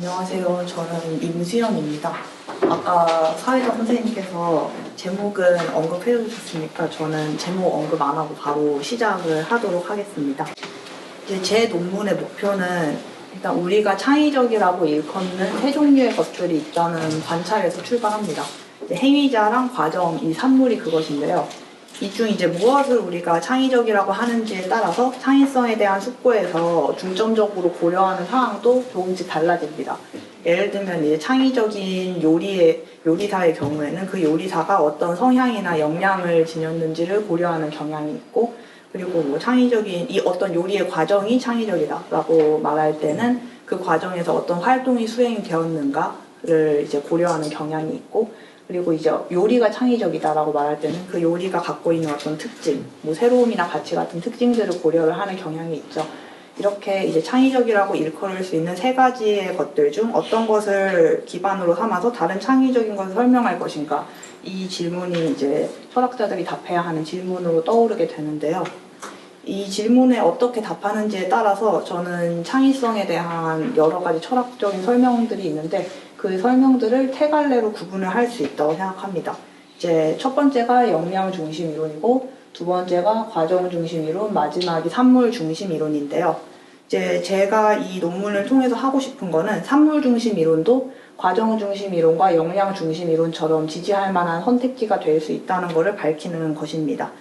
안녕하세요. 저는 임수연입니다. 아까 사회자 선생님께서 제목은 언급해 주셨으니까 저는 제목 언급 안 하고 바로 시작을 하도록 하겠습니다. 이제 제 논문의 목표는 일단 우리가 창의적이라고 일컫는 세 종류의 것들이 있다는 관찰에서 출발합니다. 행위자랑 과정, 이 산물이 그것인데요. 이 중 이제 무엇을 우리가 창의적이라고 하는지에 따라서 창의성에 대한 숙고에서 중점적으로 고려하는 사항도 조금씩 달라집니다. 예를 들면 이제 창의적인 요리사의 경우에는 그 요리사가 어떤 성향이나 역량을 지녔는지를 고려하는 경향이 있고, 그리고 뭐 창의적인 이 어떤 요리의 과정이 창의적이다라고 말할 때는 그 과정에서 어떤 활동이 수행이 되었는가를 이제 고려하는 경향이 있고, 그리고 이제 요리가 창의적이다라고 말할 때는 그 요리가 갖고 있는 어떤 특징, 뭐 새로움이나 가치 같은 특징들을 고려를 하는 경향이 있죠. 이렇게 이제 창의적이라고 일컬을 수 있는 세 가지의 것들 중 어떤 것을 기반으로 삼아서 다른 창의적인 것을 설명할 것인가, 이 질문이 이제 철학자들이 답해야 하는 질문으로 떠오르게 되는데요. 이 질문에 어떻게 답하는지에 따라서 저는 창의성에 대한 여러 가지 철학적인 설명들이 있는데 그 설명들을 세 갈래로 구분을 할 수 있다고 생각합니다. 이제 첫 번째가 역량 중심 이론이고, 두 번째가 과정 중심 이론, 마지막이 산물 중심 이론인데요. 이제 제가 이 논문을 통해서 하고 싶은 거는 산물 중심 이론도 과정 중심 이론과 역량 중심 이론처럼 지지할 만한 선택지가 될 수 있다는 것을 밝히는 것입니다.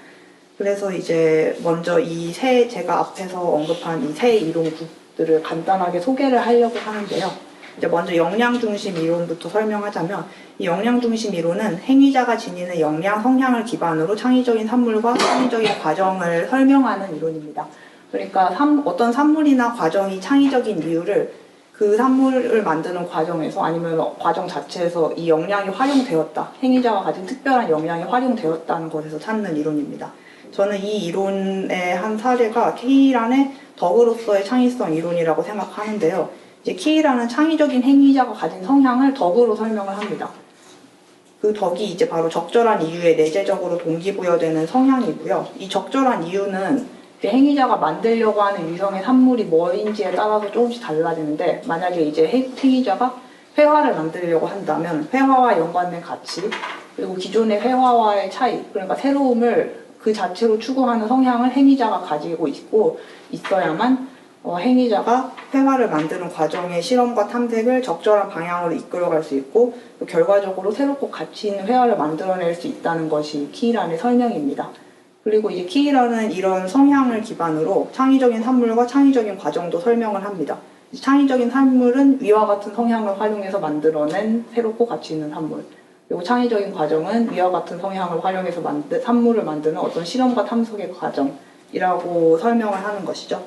그래서 이제 먼저 제가 앞에서 언급한 이 세 이론들을 간단하게 소개를 하려고 하는데요. 이제 먼저 역량 중심 이론부터 설명하자면, 이 역량 중심 이론은 행위자가 지니는 역량, 성향을 기반으로 창의적인 산물과 창의적인 과정을 설명하는 이론입니다. 그러니까 어떤 산물이나 과정이 창의적인 이유를 그 산물을 만드는 과정에서 아니면 과정 자체에서 이 역량이 활용되었다, 행위자가 가진 특별한 역량이 활용되었다는 것에서 찾는 이론입니다. 저는 이 이론의 한 사례가 키이란의 덕으로서의 창의성 이론이라고 생각하는데요. 이제 키이란은 창의적인 행위자가 가진 성향을 덕으로 설명을 합니다. 그 덕이 이제 바로 적절한 이유에 내재적으로 동기부여되는 성향이고요. 이 적절한 이유는 행위자가 만들려고 하는 유형의 산물이 뭐인지에 따라서 조금씩 달라지는데, 만약에 이제 행위자가 회화를 만들려고 한다면 회화와 연관된 가치, 그리고 기존의 회화와의 차이, 그러니까 새로움을 그 자체로 추구하는 성향을 행위자가 가지고 있어야만 행위자가 회화를 만드는 과정의 실험과 탐색을 적절한 방향으로 이끌어갈 수 있고, 또 결과적으로 새롭고 가치 있는 회화를 만들어낼 수 있다는 것이 키이란의 설명입니다. 그리고 이제 키이란은 이런 성향을 기반으로 창의적인 산물과 창의적인 과정도 설명을 합니다. 창의적인 산물은 위와 같은 성향을 활용해서 만들어낸 새롭고 가치 있는 산물, 그리고 창의적인 과정은 위와 같은 성향을 활용해서 산물을 만드는 어떤 실험과 탐색의 과정이라고 설명을 하는 것이죠.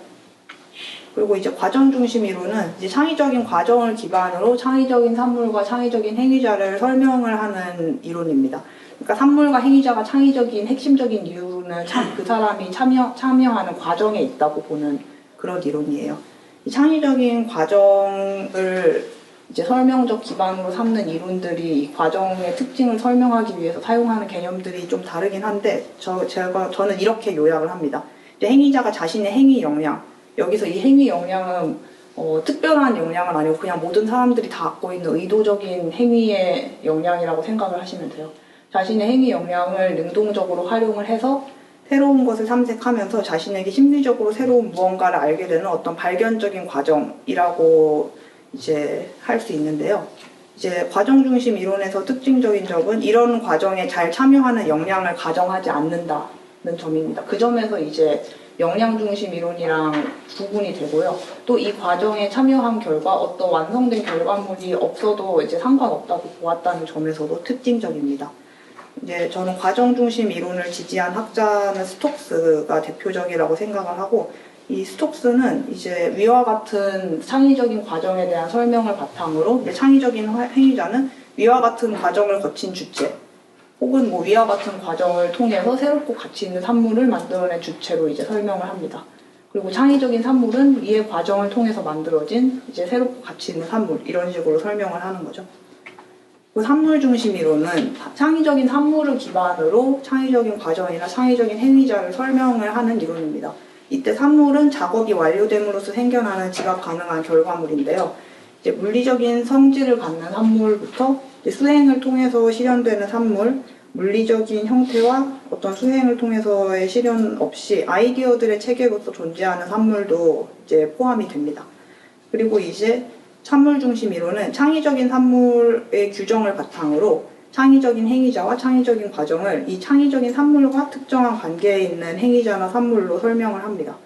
그리고 이제 과정 중심 이론은 이제 창의적인 과정을 기반으로 창의적인 산물과 창의적인 행위자를 설명을 하는 이론입니다. 그러니까 산물과 행위자가 창의적인 핵심적인 이유는 그 사람이 참여하는 과정에 있다고 보는 그런 이론이에요. 이 창의적인 과정을 이제 설명적 기반으로 삼는 이론들이 이 과정의 특징을 설명하기 위해서 사용하는 개념들이 좀 다르긴 한데, 저는 이렇게 요약을 합니다. 이제 행위자가 자신의 행위 역량, 여기서 이 행위 역량은 특별한 역량은 아니고 그냥 모든 사람들이 다 갖고 있는 의도적인 행위의 역량이라고 생각을 하시면 돼요. 자신의 행위 역량을 능동적으로 활용을 해서 새로운 것을 탐색하면서 자신에게 심리적으로 새로운 무언가를 알게 되는 어떤 발견적인 과정이라고 이제 할 수 있는데요. 이제 과정 중심 이론에서 특징적인 점은 이런 과정에 잘 참여하는 역량을 가정하지 않는다는 점입니다. 그 점에서 이제 역량 중심 이론이랑 구분이 되고요. 또 이 과정에 참여한 결과 어떤 완성된 결과물이 없어도 이제 상관없다고 보았다는 점에서도 특징적입니다. 이제 저는 과정 중심 이론을 지지한 학자는 스톡스가 대표적이라고 생각을 하고, 이 스톡스는 이제 위와 같은 창의적인 과정에 대한 설명을 바탕으로 창의적인 행위자는 위와 같은 과정을 거친 주체, 혹은 뭐 위와 같은 과정을 통해서 새롭고 가치 있는 산물을 만들어낸 주체로 이제 설명을 합니다. 그리고 창의적인 산물은 위의 과정을 통해서 만들어진 이제 새롭고 가치 있는 산물, 이런 식으로 설명을 하는 거죠. 그 산물 중심 이론은 창의적인 산물을 기반으로 창의적인 과정이나 창의적인 행위자를 설명을 하는 이론입니다. 이때 산물은 작업이 완료됨으로써 생겨나는 지각 가능한 결과물인데요. 이제 물리적인 성질을 갖는 산물부터 이제 수행을 통해서 실현되는 산물, 물리적인 형태와 어떤 수행을 통해서의 실현 없이 아이디어들의 체계로서 존재하는 산물도 이제 포함이 됩니다. 그리고 이제 산물 중심 이론은 창의적인 산물의 규정을 바탕으로 창의적인 행위자와 창의적인 과정을 이 창의적인 산물과 특정한 관계에 있는 행위자나 산물로 설명을 합니다.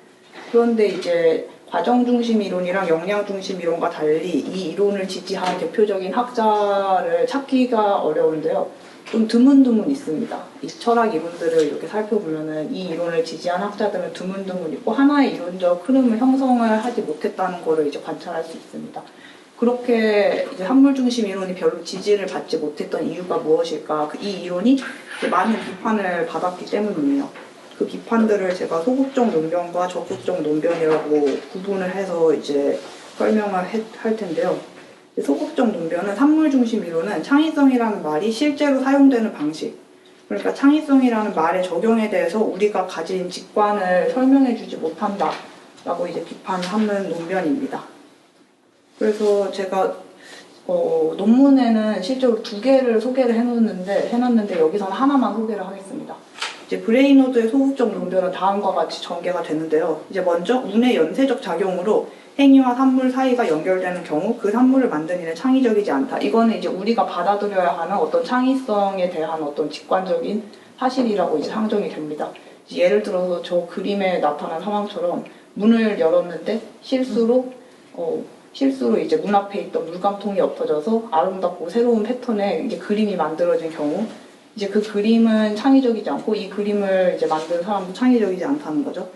그런데 이제 과정 중심 이론이랑 역량 중심 이론과 달리 이 이론을 지지한 대표적인 학자를 찾기가 어려운데요. 좀 드문드문 있습니다. 이 철학 이론들을 이렇게 살펴보면은 이 이론을 지지한 학자들은 드문드문 있고 하나의 이론적 흐름을 형성을 하지 못했다는 것을 이제 관찰할 수 있습니다. 그렇게 이제 산물 중심 이론이 별로 지지를 받지 못했던 이유가 무엇일까? 이 이론이 이제 많은 비판을 받았기 때문이에요. 그 비판들을 제가 소극적 논변과 적극적 논변이라고 구분을 해서 이제 설명을 할 텐데요. 소극적 논변은 산물 중심 이론은 창의성이라는 말이 실제로 사용되는 방식, 그러니까 창의성이라는 말의 적용에 대해서 우리가 가진 직관을 설명해주지 못한다라고 이제 비판하는 논변입니다. 그래서 제가 논문에는 실제로 2개를 소개를 해놨는데 여기서는 하나만 소개를 하겠습니다. 이제 브레이너드의 소극적 논변은 다음과 같이 전개가 되는데요. 이제 먼저 운의 연쇄적 작용으로 행위와 산물 사이가 연결되는 경우 그 산물을 만든 이는 창의적이지 않다. 이거는 이제 우리가 받아들여야 하는 어떤 창의성에 대한 어떤 직관적인 사실이라고 이제 상정이 됩니다. 이제 예를 들어서 저 그림에 나타난 상황처럼 문을 열었는데 실수로 이제 문 앞에 있던 물감통이 엎어져서 아름답고 새로운 패턴의 이제 그림이 만들어진 경우, 이제 그 그림은 창의적이지 않고 이 그림을 이제 만든 사람도 창의적이지 않다는 거죠.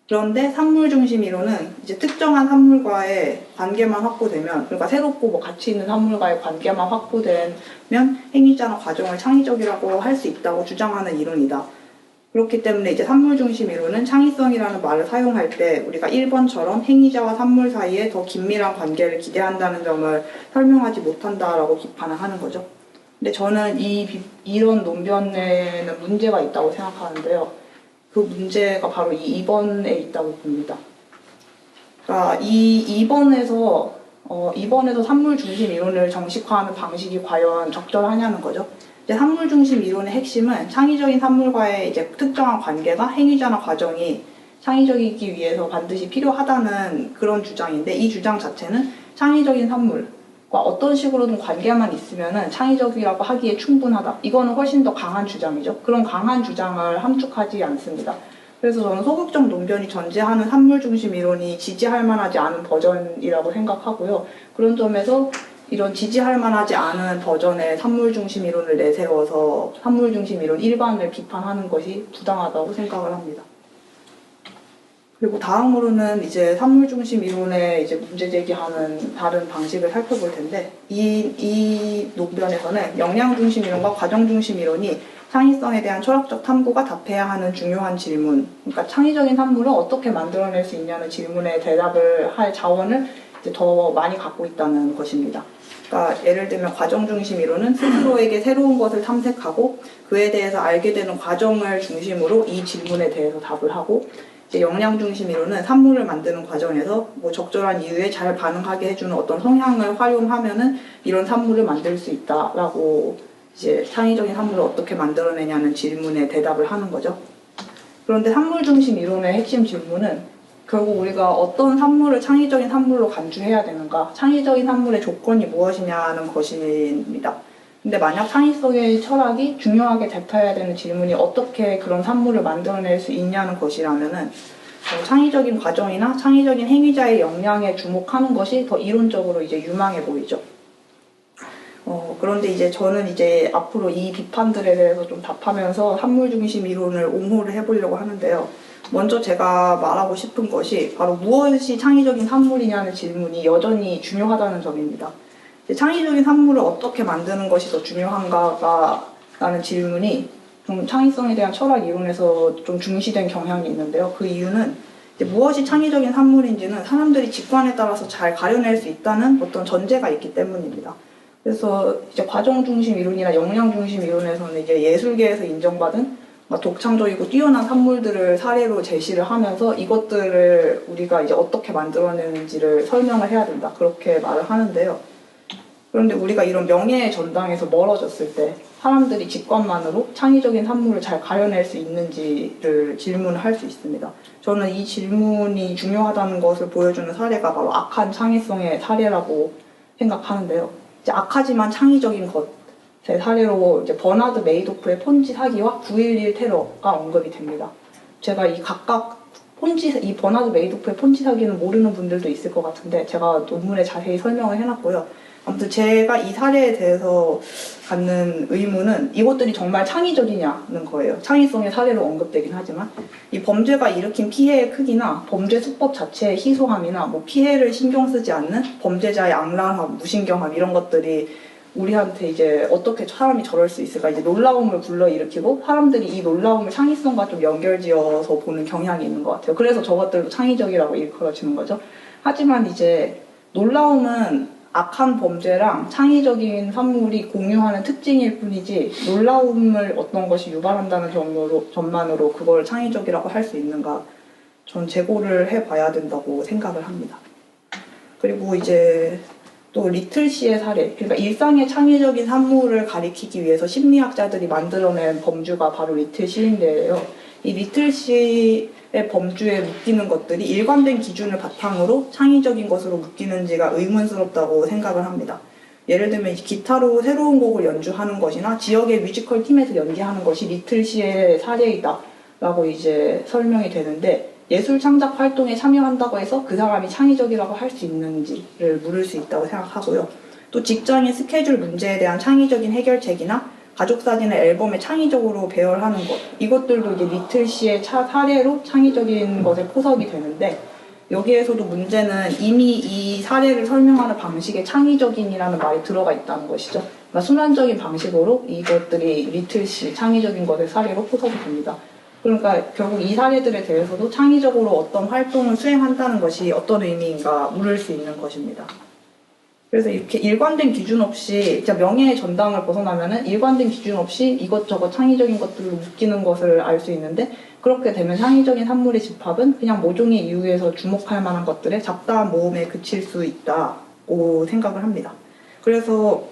그런데 산물 중심 이론은 이제 특정한 산물과의 관계만 확보되면, 그러니까 새롭고 뭐 가치 있는 산물과의 관계만 확보되면 행위자나 과정을 창의적이라고 할 수 있다고 주장하는 이론이다. 그렇기 때문에 이제 산물 중심 이론은 창의성이라는 말을 사용할 때 우리가 1번처럼 행위자와 산물 사이에 더 긴밀한 관계를 기대한다는 점을 설명하지 못한다라고 비판을 하는 거죠. 근데 저는 이런 논변에는 문제가 있다고 생각하는데요. 그 문제가 바로 이 2번에 있다고 봅니다. 그러니까 이 2번에서 산물 중심 이론을 정식화하는 방식이 과연 적절하냐는 거죠. 이제 산물 중심 이론의 핵심은 창의적인 산물과의 이제 특정한 관계가 행위자나 과정이 창의적이기 위해서 반드시 필요하다는 그런 주장인데, 이 주장 자체는 창의적인 산물과 어떤 식으로든 관계만 있으면은 창의적이라고 하기에 충분하다. 이거는 훨씬 더 강한 주장이죠. 그런 강한 주장을 함축하지 않습니다. 그래서 저는 소극적 논변이 전제하는 산물 중심 이론이 지지할 만하지 않은 버전이라고 생각하고요. 그런 점에서 이런 지지할 만하지 않은 버전의 산물 중심 이론을 내세워서 산물 중심 이론 일반을 비판하는 것이 부당하다고 생각을 합니다. 그리고 다음으로는 이제 산물 중심 이론에 이제 문제 제기하는 다른 방식을 살펴볼 텐데, 이 논변에서는 역량 중심 이론과 과정 중심 이론이 창의성에 대한 철학적 탐구가 답해야 하는 중요한 질문, 그러니까 창의적인 산물을 어떻게 만들어낼 수 있냐는 질문에 대답을 할 자원을 이제 더 많이 갖고 있다는 것입니다. 그러니까 예를 들면 과정 중심 이론은 스스로에게 새로운 것을 탐색하고 그에 대해서 알게 되는 과정을 중심으로 이 질문에 대해서 답을 하고, 이제 역량 중심 이론은 산물을 만드는 과정에서 뭐 적절한 이유에 잘 반응하게 해주는 어떤 성향을 활용하면은 이런 산물을 만들 수 있다라고 이제 창의적인 산물을 어떻게 만들어내냐는 질문에 대답을 하는 거죠. 그런데 산물 중심 이론의 핵심 질문은 결국 우리가 어떤 산물을 창의적인 산물로 간주해야 되는가, 창의적인 산물의 조건이 무엇이냐는 것입니다. 근데 만약 창의성의 철학이 중요하게 대타해야 되는 질문이 어떻게 그런 산물을 만들어낼 수 있냐는 것이라면은 창의적인 과정이나 창의적인 행위자의 역량에 주목하는 것이 더 이론적으로 이제 유망해 보이죠. 그런데 이제 저는 이제 앞으로 이 비판들에 대해서 좀 답하면서 산물 중심 이론을 옹호를 해보려고 하는데요. 먼저 제가 말하고 싶은 것이 바로 무엇이 창의적인 산물이냐는 질문이 여전히 중요하다는 점입니다. 창의적인 산물을 어떻게 만드는 것이 더 중요한가라는 질문이 좀 창의성에 대한 철학 이론에서 좀 중시된 경향이 있는데요. 그 이유는 이제 무엇이 창의적인 산물인지는 사람들이 직관에 따라서 잘 가려낼 수 있다는 어떤 전제가 있기 때문입니다. 그래서 이제 과정 중심 이론이나 역량 중심 이론에서는 이제 예술계에서 인정받은 독창적이고 뛰어난 산물들을 사례로 제시를 하면서 이것들을 우리가 이제 어떻게 만들어내는지를 설명을 해야 된다. 그렇게 말을 하는데요. 그런데 우리가 이런 명예의 전당에서 멀어졌을 때 사람들이 직관만으로 창의적인 산물을 잘 가려낼 수 있는지를 질문을 할 수 있습니다. 저는 이 질문이 중요하다는 것을 보여주는 사례가 바로 악한 창의성의 사례라고 생각하는데요. 이제 악하지만 창의적인 것의 사례로 이제 버나드 메이도프의 폰지 사기와 9.11 테러가 언급이 됩니다. 제가 이 각각 이 버나드 메이도프의 폰지 사기는 모르는 분들도 있을 것 같은데 제가 논문에 자세히 설명을 해놨고요. 아무튼 제가 이 사례에 대해서 갖는 의문은 이것들이 정말 창의적이냐는 거예요. 창의성의 사례로 언급되긴 하지만 이 범죄가 일으킨 피해의 크기나 범죄 수법 자체의 희소함이나 피해를 신경 쓰지 않는 범죄자의 악랄함, 무신경함 이런 것들이 우리한테 이제 어떻게 사람이 저럴 수 있을까 이제 놀라움을 불러일으키고 사람들이 이 놀라움을 창의성과 좀 연결지어서 보는 경향이 있는 것 같아요. 그래서 저것들도 창의적이라고 일컬어지는 거죠. 하지만 이제 놀라움은 악한 범죄랑 창의적인 산물이 공유하는 특징일 뿐이지 놀라움을 어떤 것이 유발한다는 점만으로 그걸 창의적이라고 할 수 있는가 전 재고를 해봐야 된다고 생각을 합니다. 그리고 이제 또 리틀시의 사례, 그러니까 일상의 창의적인 산물을 가리키기 위해서 심리학자들이 만들어낸 범주가 바로 리틀시인데요. 이 리틀시의 범주에 묶이는 것들이 일관된 기준을 바탕으로 창의적인 것으로 묶이는지가 의문스럽다고 생각을 합니다. 예를 들면 기타로 새로운 곡을 연주하는 것이나 지역의 뮤지컬 팀에서 연기하는 것이 리틀시의 사례이다 라고 이제 설명이 되는데 예술 창작 활동에 참여한다고 해서 그 사람이 창의적이라고 할 수 있는지를 물을 수 있다고 생각하고요. 또 직장인 스케줄 문제에 대한 창의적인 해결책이나 가족사진을 앨범에 창의적으로 배열하는 것 이것들도 이제 리틀시의 사례로 창의적인 것에 포섭이 되는데 여기에서도 문제는 이미 이 사례를 설명하는 방식에 창의적인이라는 말이 들어가 있다는 것이죠. 그러니까 순환적인 방식으로 이것들이 리틀시 창의적인 것의 사례로 포섭이 됩니다. 그러니까 결국 이 사례들에 대해서도 창의적으로 어떤 활동을 수행한다는 것이 어떤 의미인가 물을 수 있는 것입니다. 그래서 이렇게 일관된 기준 없이 진짜 명예의 전당을 벗어나면은 일관된 기준 없이 이것저것 창의적인 것들로 묶이는 것을 알 수 있는데 그렇게 되면 창의적인 산물의 집합은 그냥 모종의 이유에서 주목할 만한 것들의 잡다한 모험에 그칠 수 있다고 생각을 합니다. 그래서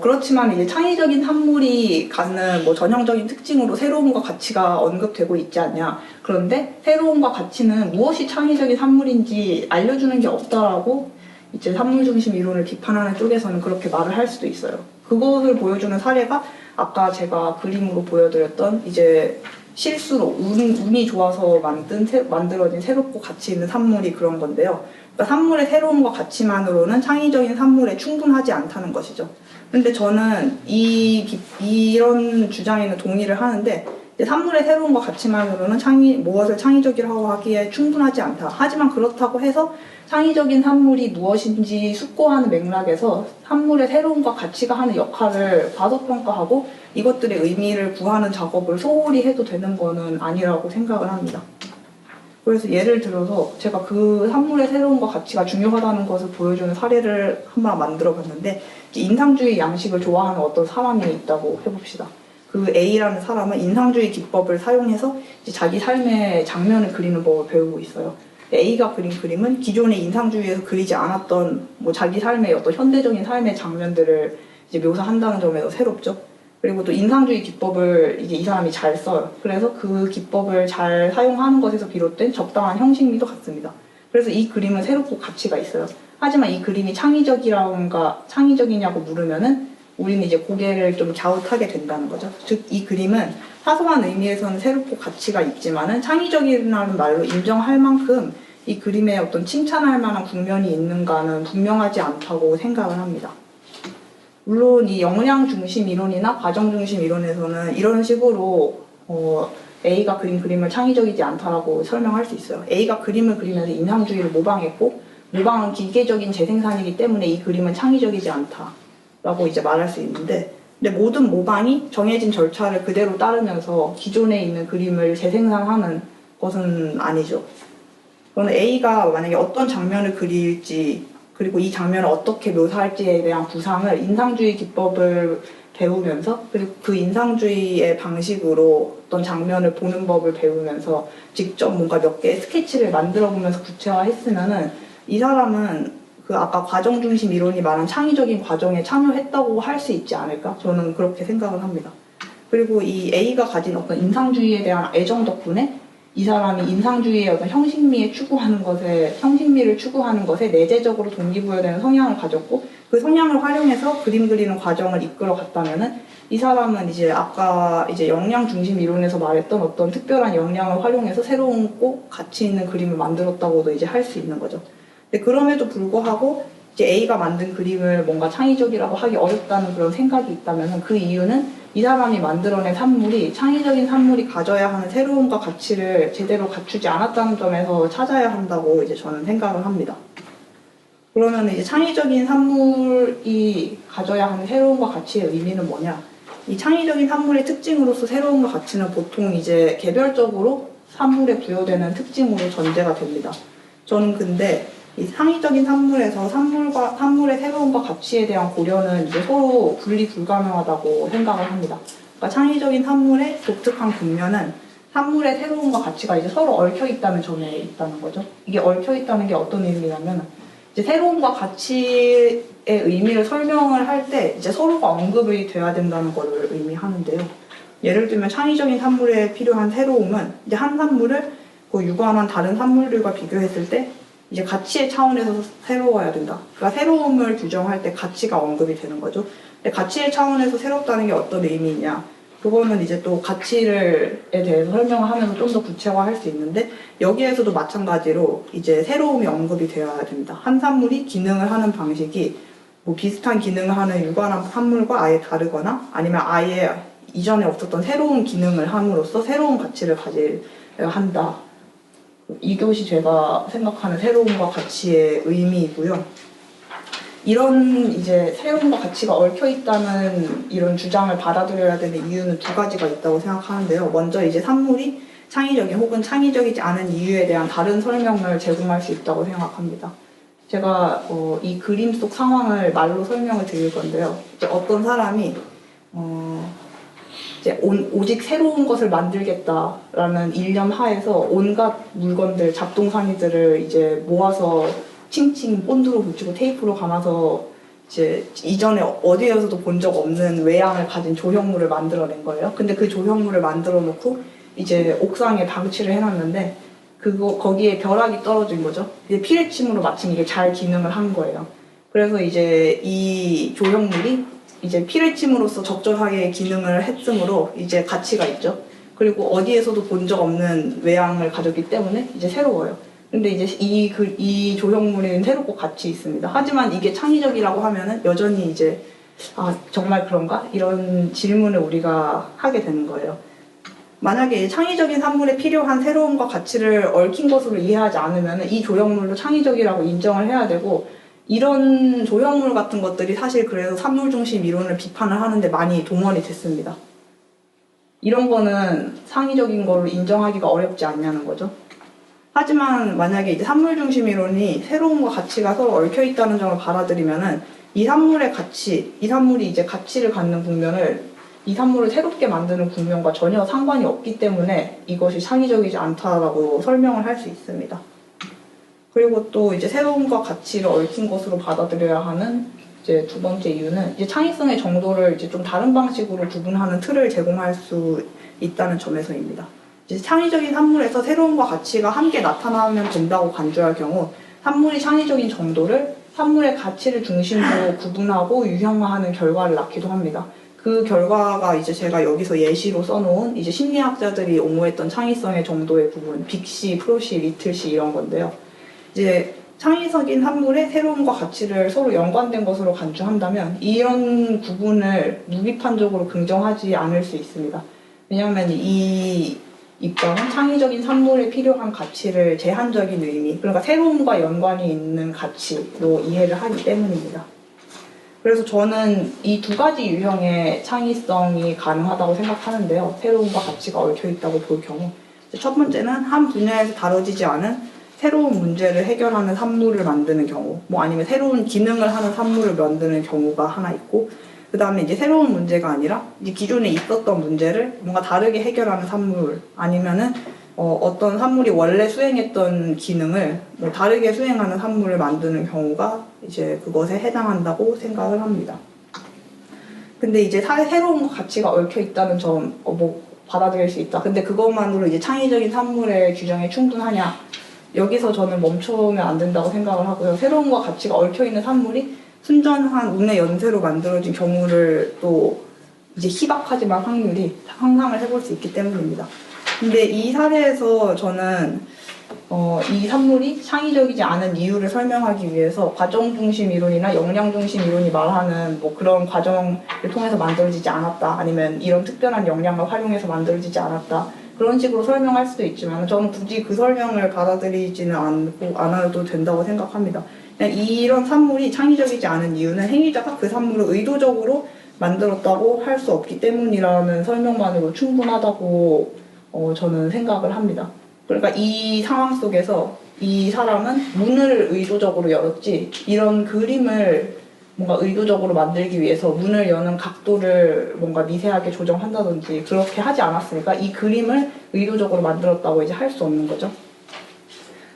그렇지만 이제 창의적인 산물이 갖는 전형적인 특징으로 새로움과 가치가 언급되고 있지 않냐. 그런데 새로움과 가치는 무엇이 창의적인 산물인지 알려주는 게 없다라고 이제 산물 중심 이론을 비판하는 쪽에서는 그렇게 말을 할 수도 있어요. 그것을 보여주는 사례가 아까 제가 그림으로 보여드렸던 이제 실수로 운이 좋아서 만들어진 새롭고 가치 있는 산물이 그런 건데요. 그러니까 산물의 새로움과 가치만으로는 창의적인 산물에 충분하지 않다는 것이죠. 근데 저는 이런 주장에는 동의를 하는데 산물의 새로움과 가치만으로는 무엇을 창의적이라고 하기에 충분하지 않다. 하지만 그렇다고 해서 창의적인 산물이 무엇인지 숙고하는 맥락에서 산물의 새로움과 가치가 하는 역할을 과소평가하고 이것들의 의미를 구하는 작업을 소홀히 해도 되는 거는 아니라고 생각을 합니다. 그래서 예를 들어서 제가 그 산물의 새로움과 가치가 중요하다는 것을 보여주는 사례를 한번 만들어 봤는데 인상주의 양식을 좋아하는 어떤 사람이 있다고 해봅시다. 그 A라는 사람은 인상주의 기법을 사용해서 이제 자기 삶의 장면을 그리는 법을 배우고 있어요. A가 그린 그림은 기존의 인상주의에서 그리지 않았던 자기 삶의 어떤 현대적인 삶의 장면들을 이제 묘사한다는 점에서 새롭죠. 그리고 또 인상주의 기법을 이제 이 사람이 잘 써요. 그래서 그 기법을 잘 사용하는 것에서 비롯된 적당한 형식미도 같습니다. 그래서 이 그림은 새롭고 가치가 있어요. 하지만 이 그림이 창의적이냐고 물으면은 우리는 이제 고개를 좀 갸웃하게 된다는 거죠. 즉, 이 그림은 사소한 의미에서는 새롭고 가치가 있지만은 창의적이라는 말로 인정할 만큼 이 그림에 어떤 칭찬할 만한 국면이 있는가는 분명하지 않다고 생각을 합니다. 물론 이 역량 중심 이론이나 과정 중심 이론에서는 이런 식으로 A가 그린 그림을 창의적이지 않다라고 설명할 수 있어요. A가 그림을 그리면서 인상주의를 모방했고 모방은 기계적인 재생산이기 때문에 이 그림은 창의적이지 않다라고 이제 말할 수 있는데 근데 모든 모방이 정해진 절차를 그대로 따르면서 기존에 있는 그림을 재생산하는 것은 아니죠. 그러면 A가 만약에 어떤 장면을 그릴지 그리고 이 장면을 어떻게 묘사할지에 대한 구상을 인상주의 기법을 배우면서 그리고 그 인상주의의 방식으로 어떤 장면을 보는 법을 배우면서 직접 뭔가 몇 개의 스케치를 만들어 보면서 구체화했으면은 이 사람은 그 아까 과정 중심 이론이 말한 창의적인 과정에 참여했다고 할 수 있지 않을까? 저는 그렇게 생각을 합니다. 그리고 이 A가 가진 어떤 인상주의에 대한 애정 덕분에 이 사람이 인상주의의 어떤 형식미를 추구하는 것에 내재적으로 동기부여되는 성향을 가졌고 그 성향을 활용해서 그림 그리는 과정을 이끌어 갔다면은 이 사람은 이제 아까 이제 역량 중심 이론에서 말했던 어떤 특별한 역량을 활용해서 새로운 꼭 가치 있는 그림을 만들었다고도 이제 할 수 있는 거죠. 근데 그럼에도 불구하고 이제 A가 만든 그림을 뭔가 창의적이라고 하기 어렵다는 그런 생각이 있다면은 그 이유는 이 사람이 만들어낸 산물이 창의적인 산물이 가져야 하는 새로움과 가치를 제대로 갖추지 않았다는 점에서 찾아야 한다고 이제 저는 생각을 합니다. 그러면 이제 창의적인 산물이 가져야 하는 새로움과 가치의 의미는 뭐냐? 이 창의적인 산물의 특징으로서 새로움과 가치는 보통 이제 개별적으로 산물에 부여되는 특징으로 전제가 됩니다. 저는 근데 이 창의적인 산물에서 산물의 새로움과 가치에 대한 고려는 이제 서로 분리 불가능하다고 생각을 합니다. 그러니까 창의적인 산물의 독특한 국면은 산물의 새로움과 가치가 이제 서로 얽혀 있다는 점에 있다는 거죠. 이게 얽혀 있다는 게 어떤 의미냐면 이제 새로움과 가치의 의미를 설명을 할 때 이제 서로가 언급이 돼야 된다는 것을 의미하는데요. 예를 들면 창의적인 산물에 필요한 새로움은 이제 한 산물을 그 유관한 다른 산물들과 비교했을 때 이제 가치의 차원에서 새로워야 된다. 그러니까 새로움을 규정할 때 가치가 언급이 되는 거죠. 근데 가치의 차원에서 새롭다는 게 어떤 의미냐? 그거는 이제 또 가치에 대해서 설명을 하면서 좀 더 구체화할 수 있는데 여기에서도 마찬가지로 이제 새로움이 언급이 되어야 됩니다. 한 산물이 기능을 하는 방식이 뭐 비슷한 기능을 하는 유관한 산물과 아예 다르거나 아니면 아예 이전에 없었던 새로운 기능을 함으로써 새로운 가치를 가져야 한다. 이것이 제가 생각하는 새로움과 가치의 의미이고요. 이런 이제 새로움과 가치가 얽혀 있다는 이런 주장을 받아들여야 되는 이유는 두 가지가 있다고 생각하는데요. 먼저 이제 산물이 창의적인 혹은 창의적이지 않은 이유에 대한 다른 설명을 제공할 수 있다고 생각합니다. 제가 이 그림 속 상황을 말로 설명을 드릴 건데요. 이제 어떤 사람이 이제 오직 새로운 것을 만들겠다라는 일념 하에서 온갖 물건들, 잡동사니들을 이제 모아서 칭칭 본드로 붙이고 테이프로 감아서 이제 이전에 어디에서도 본 적 없는 외양을 가진 조형물을 만들어낸 거예요. 근데 그 조형물을 만들어 놓고 이제 옥상에 방치를 해놨는데 거기에 벼락이 떨어진 거죠. 이제 피레침으로 마침 이게 잘 기능을 한 거예요. 그래서 이제 이 조형물이 이제 피레침으로써 적절하게 기능을 했으므로 이제 가치가 있죠. 그리고 어디에서도 본 적 없는 외양을 가졌기 때문에 이제 새로워요. 근데 이제 이 조형물에는 새롭고 가치 있습니다. 하지만 이게 창의적이라고 하면은 여전히 이제 정말 그런가? 이런 질문을 우리가 하게 되는 거예요. 만약에 창의적인 산물에 필요한 새로움과 가치를 얽힌 것으로 이해하지 않으면 이 조형물도 창의적이라고 인정을 해야 되고 이런 조형물 같은 것들이 사실 그래서 산물 중심 이론을 비판을 하는데 많이 동원이 됐습니다. 이런 거는 창의적인 걸로 인정하기가 어렵지 않냐는 거죠. 하지만 만약에 이제 산물 중심 이론이 새로움과 가치가 서로 얽혀 있다는 점을 받아들이면은 이 산물의 가치, 이 산물이 이제 가치를 갖는 국면을 이 산물을 새롭게 만드는 국면과 전혀 상관이 없기 때문에 이것이 창의적이지 않다라고 설명을 할 수 있습니다. 그리고 또 이제 새로움과 가치를 얽힌 것으로 받아들여야 하는 이제 두 번째 이유는 이제 창의성의 정도를 이제 좀 다른 방식으로 구분하는 틀을 제공할 수 있다는 점에서입니다. 이제 창의적인 산물에서 새로움과 가치가 함께 나타나면 된다고 간주할 경우 산물이 창의적인 정도를 산물의 가치를 중심으로 구분하고 유형화하는 결과를 낳기도 합니다. 그 결과가 이제 제가 여기서 예시로 써놓은 이제 심리학자들이 옹호했던 창의성의 정도의 부분, 빅C, 프로C, 리틀C 이런 건데요. 이제 창의적인 산물의 새로움과 가치를 서로 연관된 것으로 간주한다면 이런 구분을 무비판적으로 긍정하지 않을 수 있습니다. 왜냐하면 이 입장은 창의적인 산물에 필요한 가치를 제한적인 의미, 그러니까 새로움과 연관이 있는 가치로 이해를 하기 때문입니다. 그래서 저는 이 두 가지 유형의 창의성이 가능하다고 생각하는데요. 새로움과 가치가 얽혀 있다고 볼 경우 첫 번째는 한 분야에서 다뤄지지 않은 새로운 문제를 해결하는 산물을 만드는 경우, 뭐 아니면 새로운 기능을 하는 산물을 만드는 경우가 하나 있고, 그 다음에 이제 새로운 문제가 아니라 이제 기존에 있었던 문제를 뭔가 다르게 해결하는 산물, 아니면은 어떤 산물이 원래 수행했던 기능을 뭐 다르게 수행하는 산물을 만드는 경우가 이제 그것에 해당한다고 생각을 합니다. 근데 이제 새로운 가치가 얽혀 있다는 점, 뭐 받아들일 수 있다. 근데 그것만으로 이제 창의적인 산물의 규정에 충분하냐? 여기서 저는 멈추면 안 된다고 생각을 하고요. 새로움과 가치가 얽혀 있는 산물이 순전한 운의 연쇄로 만들어진 경우를 또 이제 희박하지만 확률이 상상을 해볼 수 있기 때문입니다. 근데 이 사례에서 저는 이 산물이 창의적이지 않은 이유를 설명하기 위해서 과정 중심 이론이나 역량 중심 이론이 말하는 뭐 그런 과정을 통해서 만들어지지 않았다, 아니면 이런 특별한 역량을 활용해서 만들어지지 않았다, 그런 식으로 설명할 수도 있지만 저는 굳이 그 설명을 받아들이지는 않아도 된다고 생각합니다. 그냥 이런 산물이 창의적이지 않은 이유는 행위자가 그 산물을 의도적으로 만들었다고 할 수 없기 때문이라는 설명만으로 충분하다고 저는 생각을 합니다. 그러니까 이 상황 속에서 이 사람은 문을 의도적으로 열었지, 이런 그림을 뭔가 의도적으로 만들기 위해서 문을 여는 각도를 뭔가 미세하게 조정한다든지 그렇게 하지 않았으니까 이 그림을 의도적으로 만들었다고 이제 할 수 없는 거죠.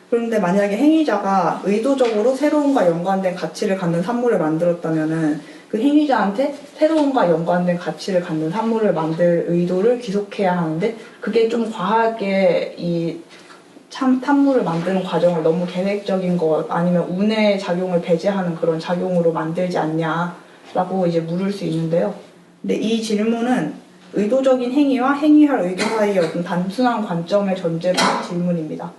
그런데 만약에 행위자가 의도적으로 새로움과 연관된 가치를 갖는 산물을 만들었다면은 그 행위자한테 새로움과 연관된 가치를 갖는 산물을 만들 의도를 귀속해야 하는데, 그게 좀 과하게 이 산물을 만드는 과정을 너무 계획적인 것, 아니면 운의 작용을 배제하는 그런 작용으로 만들지 않냐라고 이제 물을 수 있는데요. 근데 이 질문은 의도적인 행위와 행위할 의도 사이의 어떤 단순한 관점을 전제로 한 질문입니다.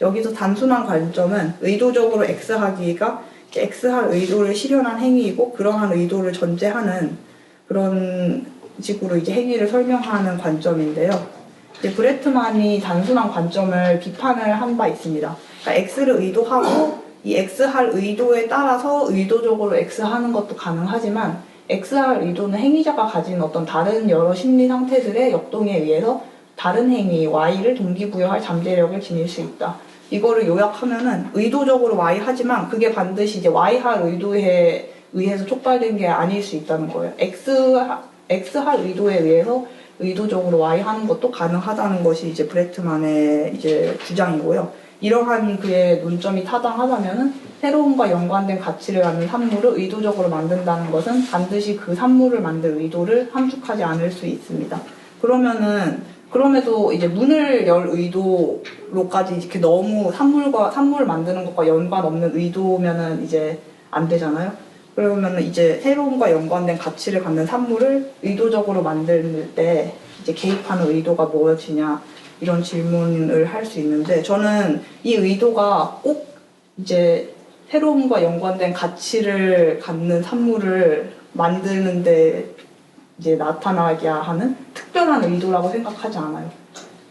여기서 단순한 관점은 의도적으로 X하기가 X할 의도를 실현한 행위이고, 그러한 의도를 전제하는 그런 식으로 이제 행위를 설명하는 관점인데요. 이제 브레트만이 단순한 관점을 비판을 한 바 있습니다. 그러니까 X를 의도하고 이 X할 의도에 따라서 의도적으로 X하는 것도 가능하지만, X할 의도는 행위자가 가진 어떤 다른 여러 심리 상태들의 역동에 의해서 다른 행위 Y를 동기부여할 잠재력을 지닐 수 있다. 이거를 요약하면은 의도적으로 Y 하지만 그게 반드시 이제 Y할 의도에 의해서 촉발된 게 아닐 수 있다는 거예요. X할 의도에 의해서 의도적으로 Y 하는 것도 가능하다는 것이 이제 브레트만의 이제 주장이고요. 이러한 그의 논점이 타당하다면은 새로움과 연관된 가치를 갖는 산물을 의도적으로 만든다는 것은 반드시 그 산물을 만들 의도를 함축하지 않을 수 있습니다. 그럼에도 이제 문을 열 의도로까지 이렇게 너무 산물을 만드는 것과 연관 없는 의도면은 이제 안 되잖아요. 그러면은 이제 새로움과 연관된 가치를 갖는 산물을 의도적으로 만들 때 이제 개입하는 의도가 무엇이냐, 이런 질문을 할 수 있는데, 저는 이 의도가 꼭 이제 새로움과 연관된 가치를 갖는 산물을 만드는데 이제 나타나야 하는 특별한 의도라고 생각하지 않아요.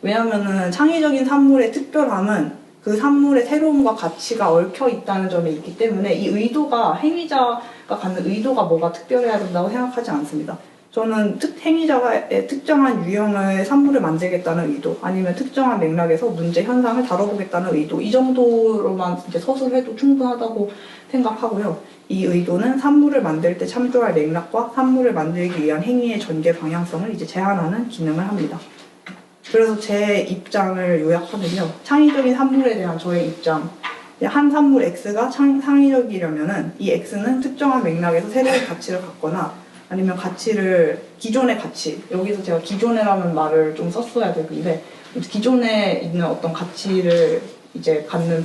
왜냐하면은 창의적인 산물의 특별함은 그 산물의 새로움과 가치가 얽혀 있다는 점에 있기 때문에, 이 의도가, 행위자가 갖는 의도가 뭐가 특별해야 된다고 생각하지 않습니다. 저는 행위자가 특정한 유형의 산물을 만들겠다는 의도, 아니면 특정한 맥락에서 문제 현상을 다뤄보겠다는 의도, 이 정도로만 이제 서술해도 충분하다고 생각하고요. 이 의도는 산물을 만들 때 참조할 맥락과 산물을 만들기 위한 행위의 전개 방향성을 이제 제한하는 기능을 합니다. 그래서 제 입장을 요약하면요, 창의적인 산물에 대한 저의 입장, 한 산물 X가 창의적이려면은 이 X는 특정한 맥락에서 새로운 가치를 갖거나, 아니면 기존의 가치, 여기서 제가 기존이라는 말을 좀 썼어야 되는데, 기존에 있는 어떤 가치를 갖는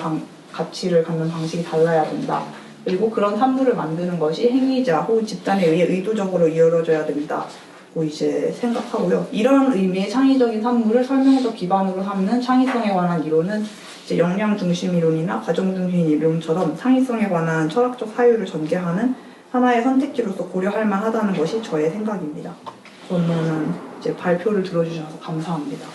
방식이 달라야 된다. 그리고 그런 산물을 만드는 것이 행위자 혹은 집단에 의해 의도적으로 이루어져야 된다고 이제 생각하고요. 이런 의미의 창의적인 산물을 설명적 기반으로 삼는 창의성에 관한 이론은 이제 역량 중심 이론이나 과정 중심 이론처럼 창의성에 관한 철학적 사유를 전개하는 하나의 선택지로서 고려할 만하다는 것이 저의 생각입니다. 저는 이제 발표를 들어주셔서 감사합니다.